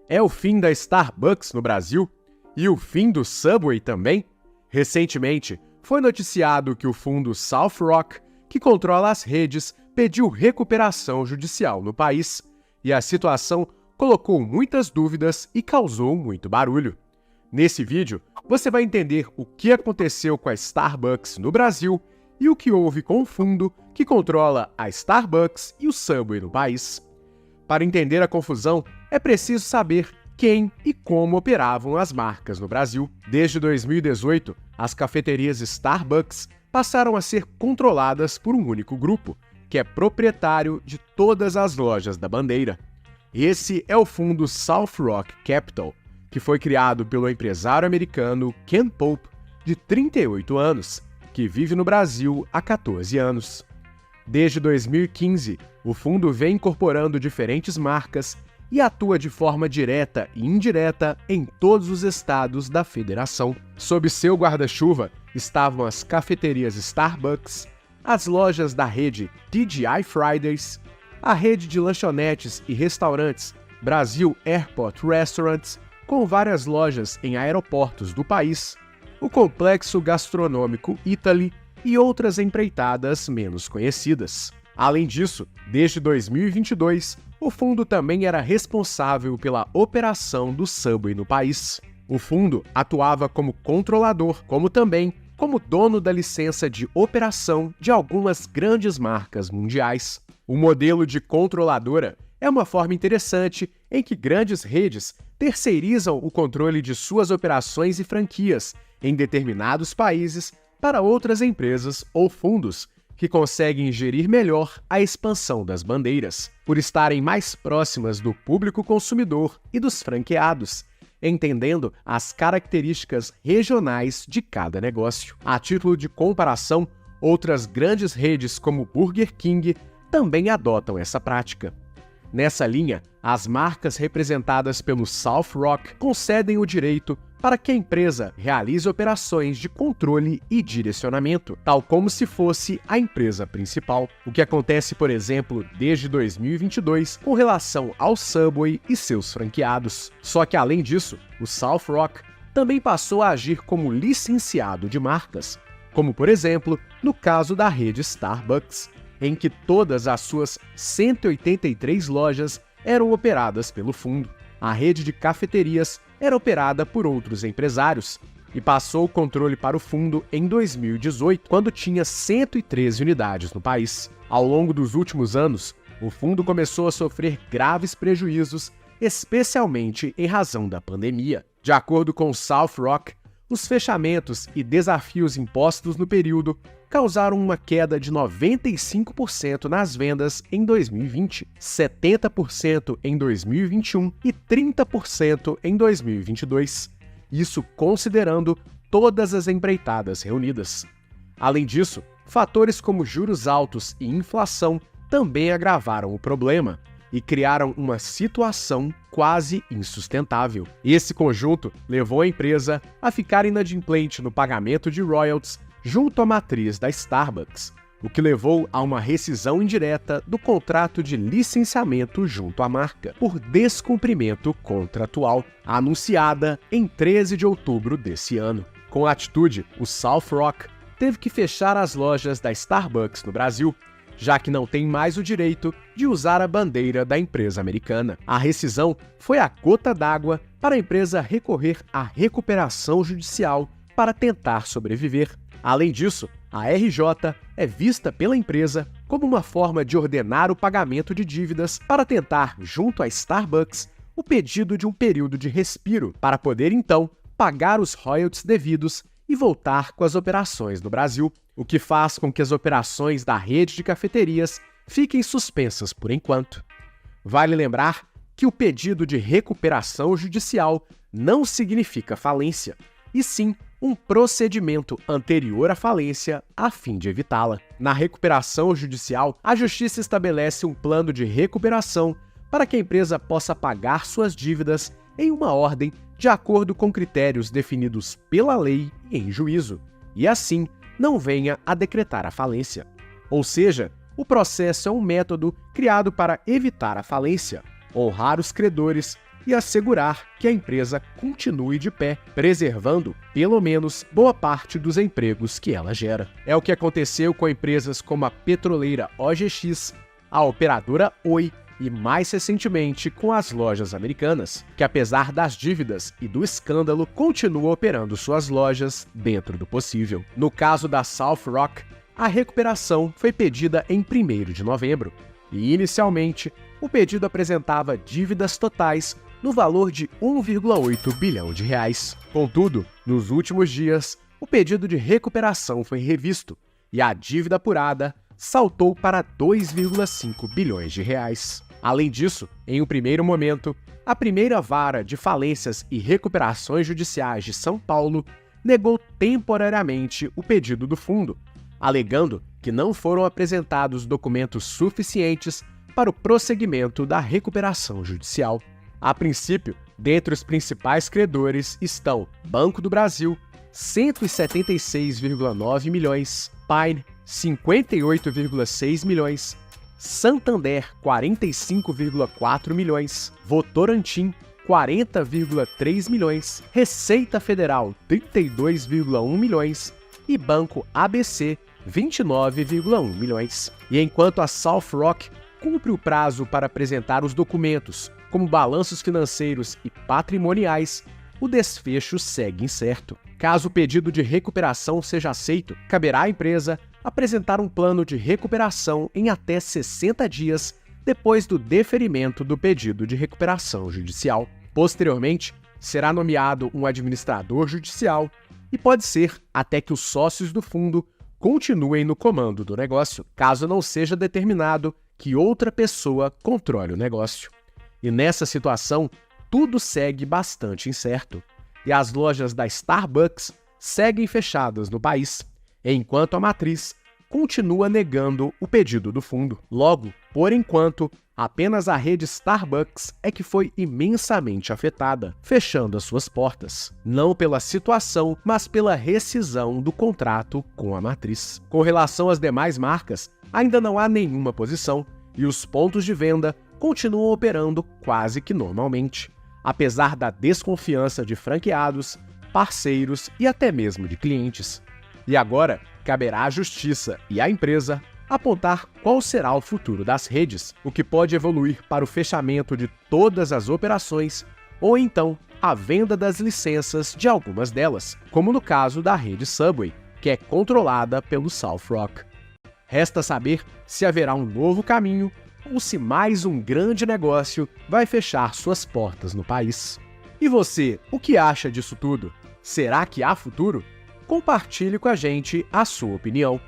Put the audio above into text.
É o fim da Starbucks no Brasil? E o fim do Subway também? Recentemente, foi noticiado que o fundo South Rock, que controla as redes, pediu recuperação judicial no país. E a situação colocou muitas dúvidas e causou muito barulho. Nesse vídeo, você vai entender o que aconteceu com a Starbucks no Brasil e o que houve com o fundo que controla a Starbucks e o Subway no país. Para entender a confusão, é preciso saber quem e como operavam as marcas no Brasil. Desde 2018, as cafeterias Starbucks passaram a ser controladas por um único grupo, que é proprietário de todas as lojas da bandeira. Esse é o fundo South Rock Capital, que foi criado pelo empresário americano Ken Pope, de 38 anos, que vive no Brasil há 14 anos. Desde 2015, o fundo vem incorporando diferentes marcas e atua de forma direta e indireta em todos os estados da federação. Sob seu guarda-chuva estavam as cafeterias Starbucks, as lojas da rede TGI Fridays, a rede de lanchonetes e restaurantes Brasil Airport Restaurants, com várias lojas em aeroportos do país, o complexo gastronômico Italy e outras empreitadas menos conhecidas. Além disso, desde 2022, o fundo também era responsável pela operação do Subway no país. O fundo atuava como controlador, como também como dono da licença de operação de algumas grandes marcas mundiais. O modelo de controladora é uma forma interessante em que grandes redes terceirizam o controle de suas operações e franquias em determinados países para outras empresas ou fundos que conseguem gerir melhor a expansão das bandeiras, por estarem mais próximas do público consumidor e dos franqueados, entendendo as características regionais de cada negócio. A título de comparação, outras grandes redes como Burger King também adotam essa prática. Nessa linha, as marcas representadas pelo South Rock concedem o direito para que a empresa realize operações de controle e direcionamento, tal como se fosse a empresa principal, o que acontece, por exemplo, desde 2022 com relação ao Subway e seus franqueados. Só que, além disso, o South Rock também passou a agir como licenciado de marcas, como, por exemplo, no caso da rede Starbucks, em que todas as suas 183 lojas eram operadas pelo fundo. A rede de cafeterias era operada por outros empresários e passou o controle para o fundo em 2018, quando tinha 113 unidades no país. Ao longo dos últimos anos, o fundo começou a sofrer graves prejuízos, especialmente em razão da pandemia. De acordo com o South Rock, os fechamentos e desafios impostos no período causaram uma queda de 95% nas vendas em 2020, 70% em 2021 e 30% em 2022. Isso considerando todas as empreitadas reunidas. Além disso, fatores como juros altos e inflação também agravaram o problema e criaram uma situação quase insustentável. Esse conjunto levou a empresa a ficar inadimplente no pagamento de royalties junto à matriz da Starbucks, o que levou a uma rescisão indireta do contrato de licenciamento junto à marca, por descumprimento contratual, anunciada em 13 de outubro desse ano. Com a atitude, o South Rock teve que fechar as lojas da Starbucks no Brasil, já que não tem mais o direito de usar a bandeira da empresa americana. A rescisão foi a gota d'água para a empresa recorrer à recuperação judicial para tentar sobreviver. Além disso, a RJ é vista pela empresa como uma forma de ordenar o pagamento de dívidas para tentar, junto à Starbucks, o pedido de um período de respiro para poder, então, pagar os royalties devidos e voltar com as operações no Brasil, o que faz com que as operações da rede de cafeterias fiquem suspensas por enquanto. Vale lembrar que o pedido de recuperação judicial não significa falência, e sim um procedimento anterior à falência a fim de evitá-la. Na recuperação judicial, a Justiça estabelece um plano de recuperação para que a empresa possa pagar suas dívidas em uma ordem de acordo com critérios definidos pela lei e em juízo, e assim não venha a decretar a falência. Ou seja, o processo é um método criado para evitar a falência, honrar os credores, e assegurar que a empresa continue de pé, preservando, pelo menos, boa parte dos empregos que ela gera. É o que aconteceu com empresas como a petroleira OGX, a operadora Oi e, mais recentemente, com as lojas americanas, que apesar das dívidas e do escândalo, continuam operando suas lojas dentro do possível. No caso da South Rock, a recuperação foi pedida em 1º de novembro, e inicialmente o pedido apresentava dívidas totais no valor de 1,8 bilhão de reais. Contudo, nos últimos dias, o pedido de recuperação foi revisto e a dívida apurada saltou para 2,5 bilhões de reais. Além disso, em um primeiro momento, a primeira vara de falências e recuperações judiciais de São Paulo negou temporariamente o pedido do fundo, alegando que não foram apresentados documentos suficientes para o prosseguimento da recuperação judicial. A princípio, dentre os principais credores estão Banco do Brasil, 176,9 milhões, Pine, 58,6 milhões, Santander, 45,4 milhões, Votorantim, 40,3 milhões, Receita Federal, 32,1 milhões e Banco ABC, 29,1 milhões. E enquanto a South Rock cumpre o prazo para apresentar os documentos, como balanços financeiros e patrimoniais, o desfecho segue incerto. Caso o pedido de recuperação seja aceito, caberá à empresa apresentar um plano de recuperação em até 60 dias depois do deferimento do pedido de recuperação judicial. Posteriormente, será nomeado um administrador judicial e pode ser até que os sócios do fundo continuem no comando do negócio, caso não seja determinado que outra pessoa controle o negócio. E nessa situação, tudo segue bastante incerto, e as lojas da Starbucks seguem fechadas no país, enquanto a matriz continua negando o pedido do fundo. Logo, por enquanto, apenas a rede Starbucks é que foi imensamente afetada, fechando as suas portas, não pela situação, mas pela rescisão do contrato com a matriz. Com relação às demais marcas, ainda não há nenhuma posição, e os pontos de venda continuam operando quase que normalmente, apesar da desconfiança de franqueados, parceiros e até mesmo de clientes. E agora, caberá à justiça e à empresa apontar qual será o futuro das redes, o que pode evoluir para o fechamento de todas as operações ou então a venda das licenças de algumas delas, como no caso da rede Subway, que é controlada pelo South Rock. Resta saber se haverá um novo caminho ou se mais um grande negócio vai fechar suas portas no país. E você, o que acha disso tudo? Será que há futuro? Compartilhe com a gente a sua opinião.